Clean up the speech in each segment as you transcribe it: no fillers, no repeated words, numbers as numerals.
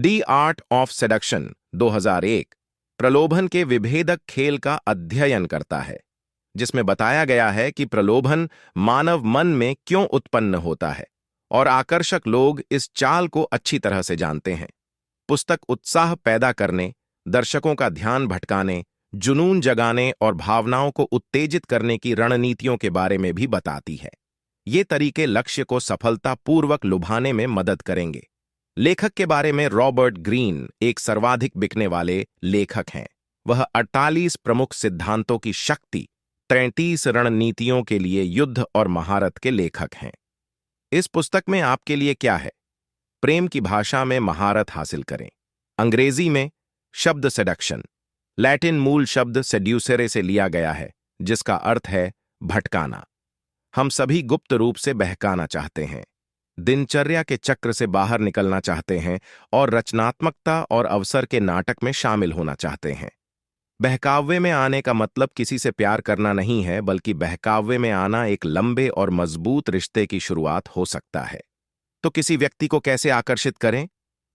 The art of seduction 2001 प्रलोभन के विभेदक खेल का अध्ययन करता है, जिसमें बताया गया है कि प्रलोभन मानव मन में क्यों उत्पन्न होता है और आकर्षक लोग इस चाल को अच्छी तरह से जानते हैं। पुस्तक उत्साह पैदा करने, दर्शकों का ध्यान भटकाने, जुनून जगाने और भावनाओं को उत्तेजित करने की रणनीतियों के बारे में भी बताती है। ये तरीके लक्ष्य को सफलतापूर्वक लुभाने में मदद करेंगे। लेखक के बारे में रॉबर्ट ग्रीन एक सर्वाधिक बिकने वाले लेखक हैं। वह 48 प्रमुख सिद्धांतों की शक्ति, 33 रणनीतियों के लिए युद्ध और महारत के लेखक हैं। इस पुस्तक में आपके लिए क्या है? प्रेम की भाषा में महारत हासिल करें। अंग्रेजी में शब्द सेडक्शन लैटिन मूल शब्द सेड्यूसरे से लिया गया है, जिसका अर्थ है भटकाना। हम सभी गुप्त रूप से बहकाना चाहते हैं, दिनचर्या के चक्र से बाहर निकलना चाहते हैं और रचनात्मकता और अवसर के नाटक में शामिल होना चाहते हैं। बहकावे में आने का मतलब किसी से प्यार करना नहीं है, बल्कि बहकावे में आना एक लंबे और मजबूत रिश्ते की शुरुआत हो सकता है। तो किसी व्यक्ति को कैसे आकर्षित करें?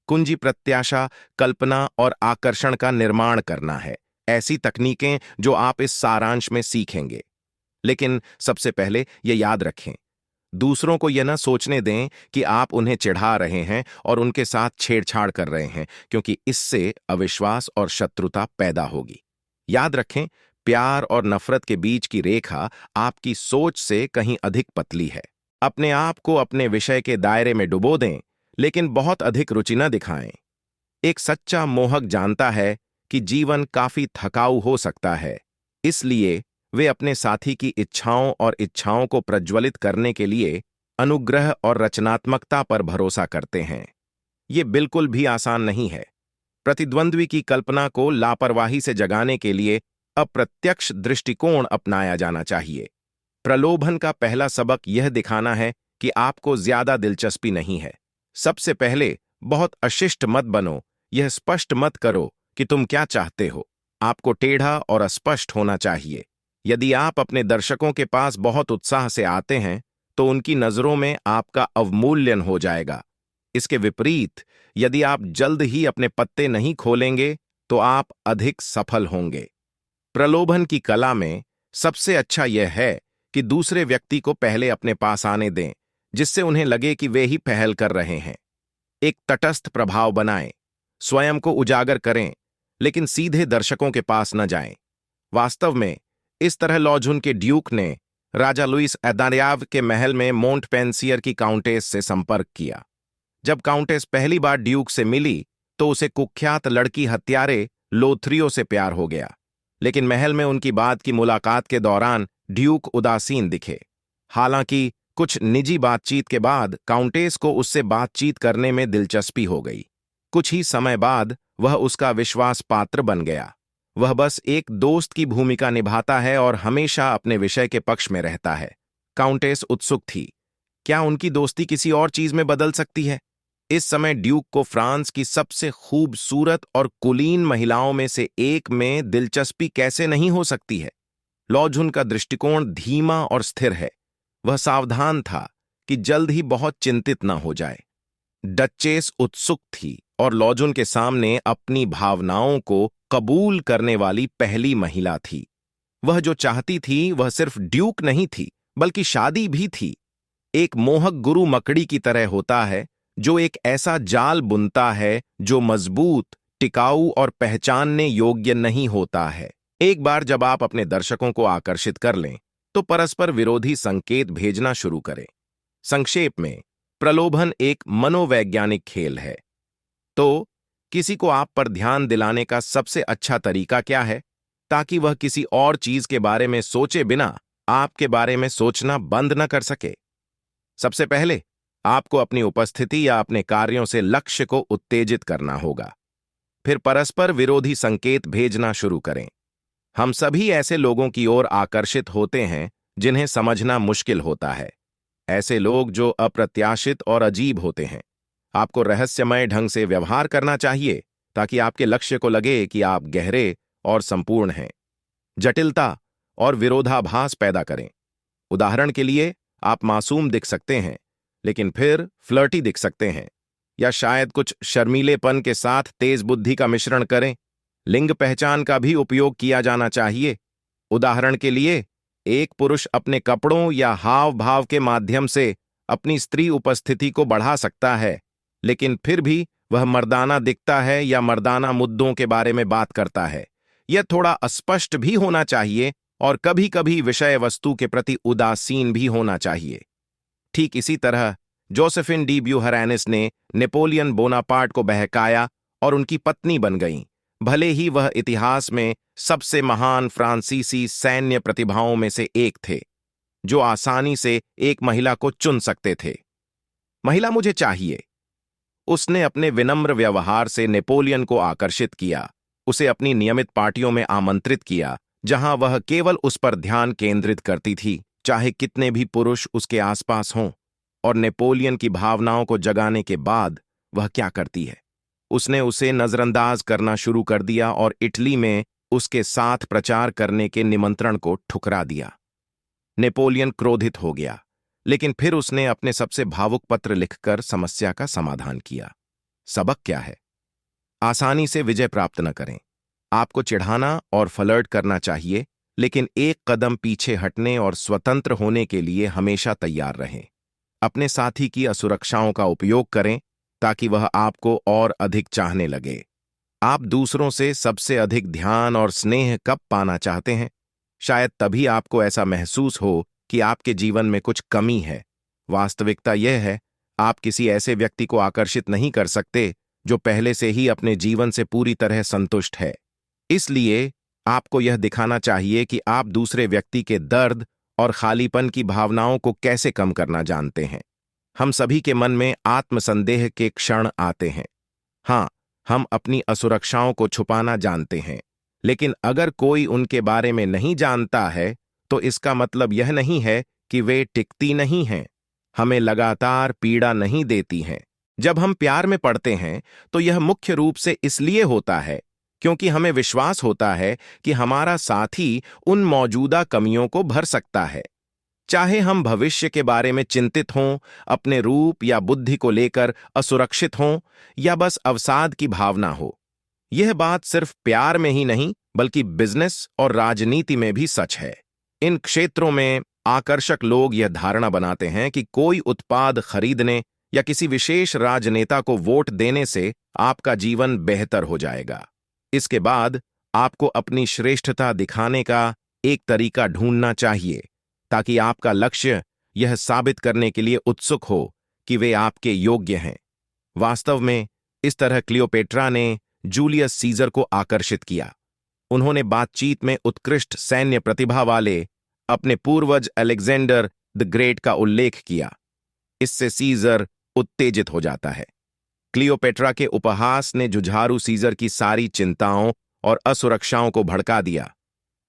कुंजी प्रत्याशा, कल्पना और आकर्षण का निर्माण करना है। ऐसी तकनीकें जो आप इस सारांश में सीखेंगे। लेकिन सबसे पहले ये याद रखें, दूसरों को यह न सोचने दें कि आप उन्हें चिढ़ा रहे हैं और उनके साथ छेड़छाड़ कर रहे हैं, क्योंकि इससे अविश्वास और शत्रुता पैदा होगी। याद रखें, प्यार और नफरत के बीच की रेखा आपकी सोच से कहीं अधिक पतली है। अपने आप को अपने विषय के दायरे में डुबो दें, लेकिन बहुत अधिक रुचि न दिखाएं। एक सच्चा मोहक जानता है कि जीवन काफी थकाऊ हो सकता है, इसलिए वे अपने साथी की इच्छाओं को प्रज्वलित करने के लिए अनुग्रह और रचनात्मकता पर भरोसा करते हैं। ये बिल्कुल भी आसान नहीं है। प्रतिद्वंद्वी की कल्पना को लापरवाही से जगाने के लिए अप्रत्यक्ष दृष्टिकोण अपनाया जाना चाहिए। प्रलोभन का पहला सबक यह दिखाना है कि आपको ज्यादा दिलचस्पी नहीं है। सबसे पहले बहुत अशिष्ट मत बनो। यह स्पष्ट मत करो कि तुम क्या चाहते हो। आपको टेढ़ा और अस्पष्ट होना चाहिए। यदि आप अपने दर्शकों के पास बहुत उत्साह से आते हैं, तो उनकी नजरों में आपका अवमूल्यन हो जाएगा। इसके विपरीत, यदि आप जल्द ही अपने पत्ते नहीं खोलेंगे, तो आप अधिक सफल होंगे। प्रलोभन की कला में सबसे अच्छा यह है कि दूसरे व्यक्ति को पहले अपने पास आने दें, जिससे उन्हें लगे कि वे ही पहल कर रहे हैं। एक तटस्थ प्रभाव बनाएं, स्वयं को उजागर करें, लेकिन सीधे दर्शकों के पास न जाएं। वास्तव में इस तरह लॉझुन के ड्यूक ने राजा लुइस एदारियाव के महल में मोंटपेंसियर की काउंटेस से संपर्क किया। जब काउंटेस पहली बार ड्यूक से मिली, तो उसे कुख्यात लड़की हत्यारे लोथरियो से प्यार हो गया। लेकिन महल में उनकी बाद की मुलाकात के दौरान ड्यूक उदासीन दिखे। हालांकि कुछ निजी बातचीत के बाद काउंटेस को उससे बातचीत करने में दिलचस्पी हो गई। कुछ ही समय बाद वह उसका विश्वास पात्र बन गया। वह बस एक दोस्त की भूमिका निभाता है और हमेशा अपने विषय के पक्ष में रहता है। काउंटेस उत्सुक थी। क्या उनकी दोस्ती किसी और चीज में बदल सकती है? इस समय ड्यूक को फ्रांस की सबसे खूबसूरत और कुलीन महिलाओं में से एक में दिलचस्पी कैसे नहीं हो सकती है? लॉझुन का दृष्टिकोण धीमा और स्थिर है। वह सावधान था कि जल्द ही बहुत चिंतित न हो जाए। डचेस उत्सुक थी और लॉझुन के सामने अपनी भावनाओं को कबूल करने वाली पहली महिला थी। वह जो चाहती थी वह सिर्फ ड्यूक नहीं थी, बल्कि शादी भी थी। एक मोहक गुरु मकड़ी की तरह होता है, जो एक ऐसा जाल बुनता है जो मजबूत, टिकाऊ और पहचानने योग्य नहीं होता है। एक बार जब आप अपने दर्शकों को आकर्षित कर लें, तो परस्पर विरोधी संकेत भेजना शुरू करें। संक्षेप में, प्रलोभन एक मनोवैज्ञानिक खेल है। तो किसी को आप पर ध्यान दिलाने का सबसे अच्छा तरीका क्या है, ताकि वह किसी और चीज के बारे में सोचे बिना आपके बारे में सोचना बंद न कर सके? सबसे पहले आपको अपनी उपस्थिति या अपने कार्यों से लक्ष्य को उत्तेजित करना होगा। फिर परस्पर विरोधी संकेत भेजना शुरू करें। हम सभी ऐसे लोगों की ओर आकर्षित होते हैं जिन्हें समझना मुश्किल होता है। ऐसे लोग जो अप्रत्याशित और अजीब होते हैं। आपको रहस्यमय ढंग से व्यवहार करना चाहिए, ताकि आपके लक्ष्य को लगे कि आप गहरे और संपूर्ण हैं। जटिलता और विरोधाभास पैदा करें। उदाहरण के लिए, आप मासूम दिख सकते हैं, लेकिन फिर फ्लर्टी दिख सकते हैं, या शायद कुछ शर्मीलेपन के साथ तेज बुद्धि का मिश्रण करें। लिंग पहचान का भी उपयोग किया जाना चाहिए। उदाहरण के लिए, एक पुरुष अपने कपड़ों या हाव भाव के माध्यम से अपनी स्त्री उपस्थिति को बढ़ा सकता है, लेकिन फिर भी वह मर्दाना दिखता है या मर्दाना मुद्दों के बारे में बात करता है। यह थोड़ा अस्पष्ट भी होना चाहिए और कभी-कभी विषय वस्तु के प्रति उदासीन भी होना चाहिए। ठीक इसी तरह जोसेफिन डी ब्यूहरेनिस ने नेपोलियन बोनापार्ट को बहकाया और उनकी पत्नी बन गईं, भले ही वह इतिहास में सबसे महान फ्रांसीसी सैन्य प्रतिभाओं में से एक थे, जो आसानी से एक महिला को चुन सकते थे। महिला मुझे चाहिए। उसने अपने विनम्र व्यवहार से नेपोलियन को आकर्षित किया, उसे अपनी नियमित पार्टियों में आमंत्रित किया, जहां वह केवल उस पर ध्यान केंद्रित करती थी, चाहे कितने भी पुरुष उसके आसपास हों। और नेपोलियन की भावनाओं को जगाने के बाद वह क्या करती है? उसने उसे नजरअंदाज करना शुरू कर दिया और इटली में उसके साथ प्रचार करने के निमंत्रण को ठुकरा दिया। नेपोलियन क्रोधित हो गया, लेकिन फिर उसने अपने सबसे भावुक पत्र लिखकर समस्या का समाधान किया। सबक क्या है? आसानी से विजय प्राप्त न करें। आपको चिढ़ाना और फ्लर्ट करना चाहिए, लेकिन एक कदम पीछे हटने और स्वतंत्र होने के लिए हमेशा तैयार रहें। अपने साथी की असुरक्षाओं का उपयोग करें ताकि वह आपको और अधिक चाहने लगे। आप दूसरों से सबसे अधिक ध्यान और स्नेह कब पाना चाहते हैं? शायद तभी आपको ऐसा महसूस हो कि आपके जीवन में कुछ कमी है। वास्तविकता यह है, आप किसी ऐसे व्यक्ति को आकर्षित नहीं कर सकते जो पहले से ही अपने जीवन से पूरी तरह संतुष्ट है। इसलिए आपको यह दिखाना चाहिए कि आप दूसरे व्यक्ति के दर्द और खालीपन की भावनाओं को कैसे कम करना जानते हैं। हम सभी के मन में आत्मसंदेह के क्षण आते हैं। हाँ, हम अपनी असुरक्षाओं को छुपाना जानते हैं, लेकिन अगर कोई उनके बारे में नहीं जानता है, तो इसका मतलब यह नहीं है कि वे टिकती नहीं हैं, हमें लगातार पीड़ा नहीं देती हैं। जब हम प्यार में पड़ते हैं, तो यह मुख्य रूप से इसलिए होता है क्योंकि हमें विश्वास होता है कि हमारा साथी उन मौजूदा कमियों को भर सकता है। चाहे हम भविष्य के बारे में चिंतित हों, अपने रूप या बुद्धि को लेकर असुरक्षित हों, या बस अवसाद की भावना हो। यह बात सिर्फ प्यार में ही नहीं, बल्कि बिजनेस और राजनीति में भी सच है। इन क्षेत्रों में आकर्षक लोग यह धारणा बनाते हैं कि कोई उत्पाद खरीदने या किसी विशेष राजनेता को वोट देने से आपका जीवन बेहतर हो जाएगा। इसके बाद आपको अपनी श्रेष्ठता दिखाने का एक तरीका ढूंढना चाहिए, ताकि आपका लक्ष्य यह साबित करने के लिए उत्सुक हो कि वे आपके योग्य हैं। वास्तव में इस तरह क्लियोपेट्रा ने जूलियस सीजर को आकर्षित किया। उन्होंने बातचीत में उत्कृष्ट सैन्य प्रतिभा वाले अपने पूर्वज अलेक्जेंडर द ग्रेट का उल्लेख किया। इससे सीजर उत्तेजित हो जाता है। क्लियोपेट्रा के उपहास ने जुझारू सीजर की सारी चिंताओं और असुरक्षाओं को भड़का दिया।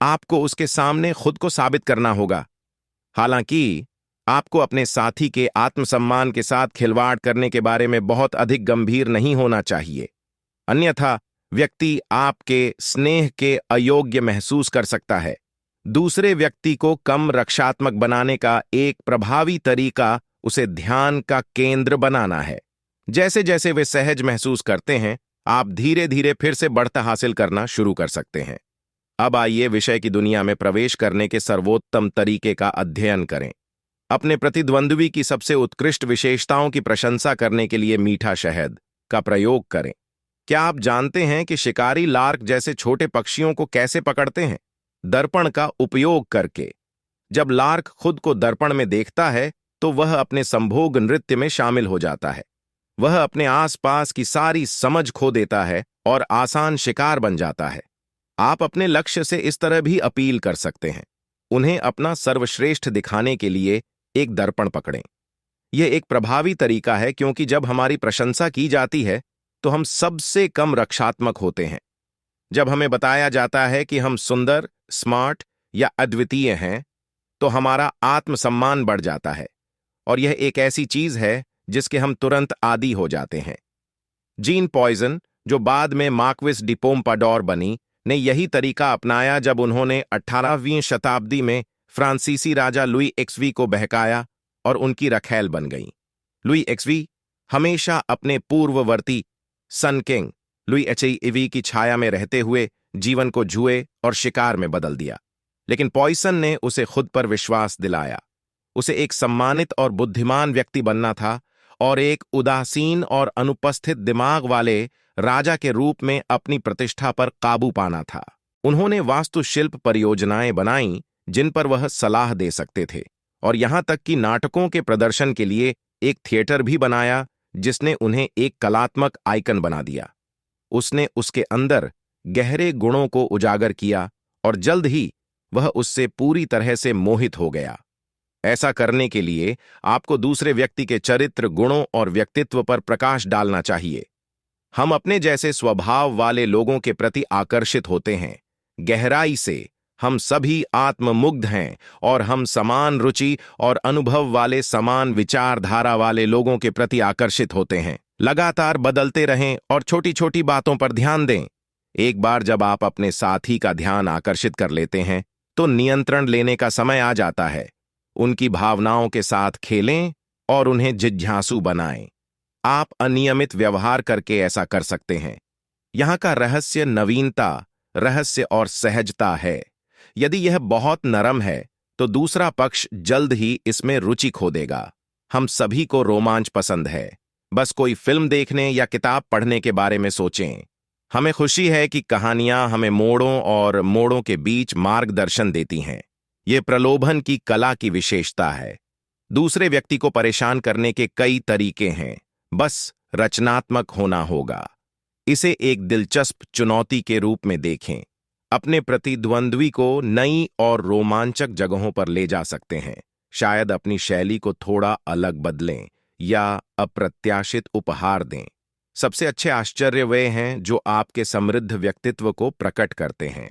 आपको उसके सामने खुद को साबित करना होगा। हालांकि आपको अपने साथी के आत्मसम्मान के साथ खिलवाड़ करने के बारे में बहुत अधिक गंभीर नहीं होना चाहिए, अन्यथा व्यक्ति आपके स्नेह के अयोग्य महसूस कर सकता है। दूसरे व्यक्ति को कम रक्षात्मक बनाने का एक प्रभावी तरीका उसे ध्यान का केंद्र बनाना है। जैसे जैसे वे सहज महसूस करते हैं, आप धीरे धीरे फिर से बढ़त हासिल करना शुरू कर सकते हैं। अब आइए विषय की दुनिया में प्रवेश करने के सर्वोत्तम तरीके का अध्ययन करें। अपने प्रतिद्वंद्वी की सबसे उत्कृष्ट विशेषताओं की प्रशंसा करने के लिए मीठा शहद का प्रयोग करें। क्या आप जानते हैं कि शिकारी लार्क जैसे छोटे पक्षियों को कैसे पकड़ते हैं? दर्पण का उपयोग करके। जब लार्क खुद को दर्पण में देखता है, तो वह अपने संभोग नृत्य में शामिल हो जाता है। वह अपने आसपास की सारी समझ खो देता है और आसान शिकार बन जाता है। आप अपने लक्ष्य से इस तरह भी अपील कर सकते हैं। उन्हें अपना सर्वश्रेष्ठ दिखाने के लिए एक दर्पण पकड़ें। यह एक प्रभावी तरीका है, क्योंकि जब हमारी प्रशंसा की जाती है तो हम सबसे कम रक्षात्मक होते हैं। जब हमें बताया जाता है कि हम सुंदर, स्मार्ट या अद्वितीय हैं, तो हमारा आत्मसम्मान बढ़ जाता है, और यह एक ऐसी चीज है जिसके हम तुरंत आदी हो जाते हैं। जीन पॉइजन, जो बाद में मार्क्विस डी पोम्पाडोर बनी, ने यही तरीका अपनाया जब उन्होंने 18वीं शताब्दी में फ्रांसीसी राजा लुई एक्सवी को बहकाया और उनकी रखैल बन गईं। लुई एक्सवी हमेशा अपने पूर्ववर्ती सन किंग लुई एचआईवी की छाया में रहते हुए जीवन को जुए और शिकार में बदल दिया। लेकिन पॉइसन ने उसे खुद पर विश्वास दिलाया। उसे एक सम्मानित और बुद्धिमान व्यक्ति बनना था और एक उदासीन और अनुपस्थित दिमाग वाले राजा के रूप में अपनी प्रतिष्ठा पर काबू पाना था। उन्होंने वास्तुशिल्प परियोजनाएं बनाईं जिन पर वह सलाह दे सकते थे, और यहां तक कि नाटकों के प्रदर्शन के लिए एक थिएटर भी बनाया जिसने उन्हें एक कलात्मक आइकन बना दिया। उसने उसके अंदर गहरे गुणों को उजागर किया और जल्द ही वह उससे पूरी तरह से मोहित हो गया। ऐसा करने के लिए आपको दूसरे व्यक्ति के चरित्र, गुणों और व्यक्तित्व पर प्रकाश डालना चाहिए। हम अपने जैसे स्वभाव वाले लोगों के प्रति आकर्षित होते हैं। गहराई से हम सभी आत्ममुग्ध हैं और हम समान रुचि और अनुभव वाले, समान विचारधारा वाले लोगों के प्रति आकर्षित होते हैं। लगातार बदलते रहें और छोटी छोटी बातों पर ध्यान दें। एक बार जब आप अपने साथी का ध्यान आकर्षित कर लेते हैं तो नियंत्रण लेने का समय आ जाता है। उनकी भावनाओं के साथ खेलें और उन्हें जिज्ञासु बनाएं। आप अनियमित व्यवहार करके ऐसा कर सकते हैं। यहां का रहस्य नवीनता, रहस्य और सहजता है। यदि यह बहुत नरम है तो दूसरा पक्ष जल्द ही इसमें रुचि खो देगा। हम सभी को रोमांच पसंद है। बस कोई फिल्म देखने या किताब पढ़ने के बारे में सोचें। हमें खुशी है कि कहानियां हमें मोड़ों और मोड़ों के बीच मार्गदर्शन देती हैं। ये प्रलोभन की कला की विशेषता है। दूसरे व्यक्ति को परेशान करने के कई तरीके हैं, बस रचनात्मक होना होगा। इसे एक दिलचस्प चुनौती के रूप में देखें। अपने प्रतिद्वंद्वी को नई और रोमांचक जगहों पर ले जा सकते हैं। शायद अपनी शैली को थोड़ा अलग बदलें या अप्रत्याशित उपहार दें। सबसे अच्छे आश्चर्य वे हैं जो आपके समृद्ध व्यक्तित्व को प्रकट करते हैं।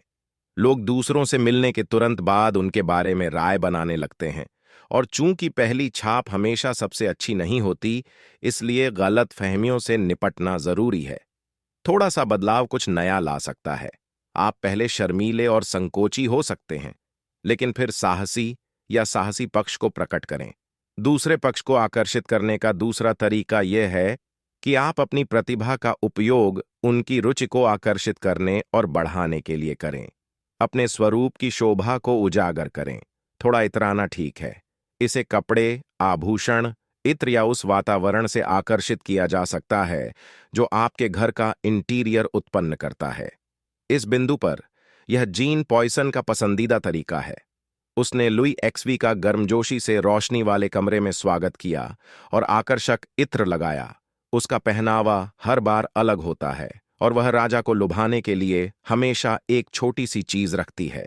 लोग दूसरों से मिलने के तुरंत बाद उनके बारे में राय बनाने लगते हैं, और चूंकि पहली छाप हमेशा सबसे अच्छी नहीं होती, इसलिए गलत फहमियों से निपटना जरूरी है। थोड़ा सा बदलाव कुछ नया ला सकता है। आप पहले शर्मीले और संकोची हो सकते हैं, लेकिन फिर साहसी या साहसी पक्ष को प्रकट करें। दूसरे पक्ष को आकर्षित करने का दूसरा तरीका यह है कि आप अपनी प्रतिभा का उपयोग उनकी रुचि को आकर्षित करने और बढ़ाने के लिए करें। अपने स्वरूप की शोभा को उजागर करें। थोड़ा इतराना ठीक है। इसे कपड़े, आभूषण, इत्र या उस वातावरण से आकर्षित किया जा सकता है जो आपके घर का इंटीरियर उत्पन्न करता है। इस बिंदु पर यह जीन पॉइसन का पसंदीदा तरीका है। उसने लुई एक्सवी का गर्मजोशी से रोशनी वाले कमरे में स्वागत किया और आकर्षक इत्र लगाया। उसका पहनावा हर बार अलग होता है और वह राजा को लुभाने के लिए हमेशा एक छोटी सी चीज रखती है।